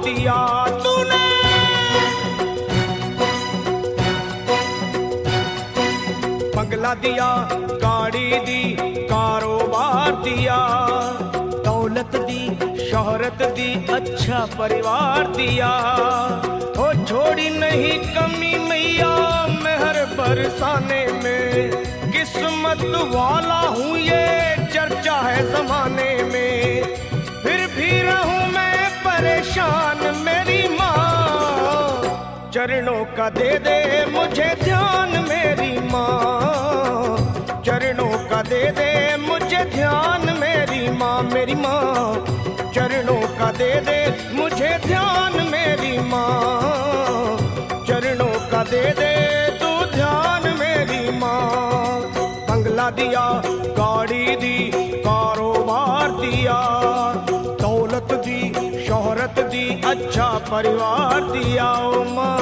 दिया तूने। बंगला दिया, गाड़ी दी, कारोबार दिया, दौलत दी, शोहरत दी, अच्छा परिवार दिया। ओ छोड़ी नहीं कमी मैया मेहर बरसाने में, किस्मत वाला हूँ ये चर्चा है जमाने में। फिर भी रहूं मैं परेशान मेरी माँ, चरणों का दे दे मुझे ध्यान मेरी माँ, चरणों का दे दे मुझे ध्यान मेरी माँ। मेरी माँ चरणों का दे दे मुझे ध्यान मेरी माँ, चरणों का दे दे तू ध्यान मेरी माँ। बंगला दिया, गाड़ी दी, कारोबार दिया, दौलत दी, शोहरत दी, अच्छा परिवार दिया ओ माँ।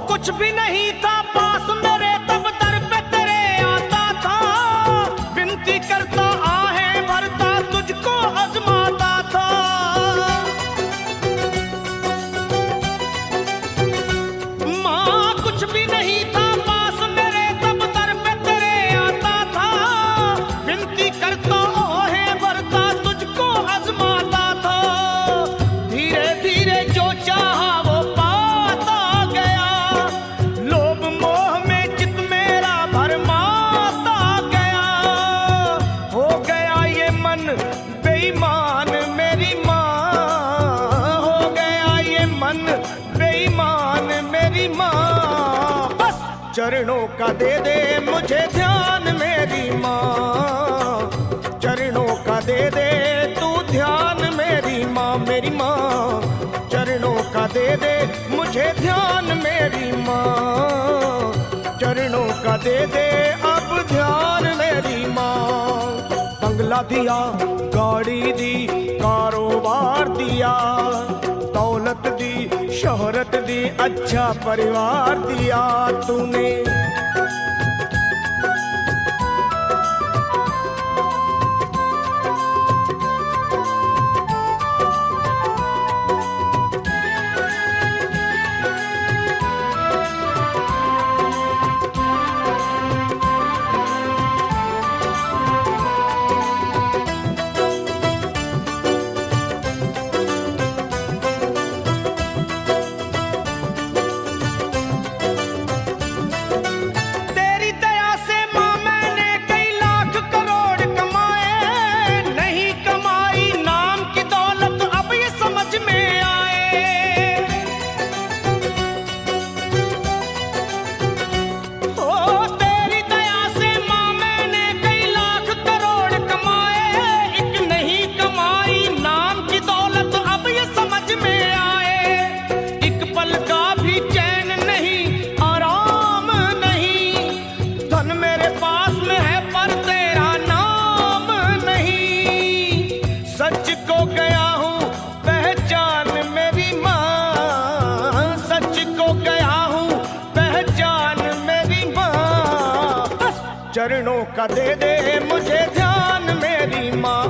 कुछ भी नहीं था पास मेरे तब दर पे तेरे आता था, विनती करता आहें भरता तुझको आजमाता था। माँ कुछ भी नहीं था पास मेरे तब दर पे तेरे आता था, विनती करता आहें भरता तुझको आजमाता था। धीरे धीरे जो चाहा वो पाता गया, लोभ मोह में चित मेरा भरमाता गया। हो गया ये मन बेईमान मेरी माँ, हो गया ये मन बेईमान मेरी माँ। बस चरणों का दे दे मुझे ध्यान मेरी माँ, चरणों का दे दे तू ध्यान मेरी माँ। मेरी माँ चरणों का दे दे मुझे ध्यान मेरी माँ, चरणों का दे दे अब ध्यान मेरी माँ। बंगला दिया, गाड़ी दी, कारोबार दिया, दौलत दी, शोहरत दी, अच्छा परिवार दिया तूने। चरणों का दे दे मुझे ध्यान मेरी माँ,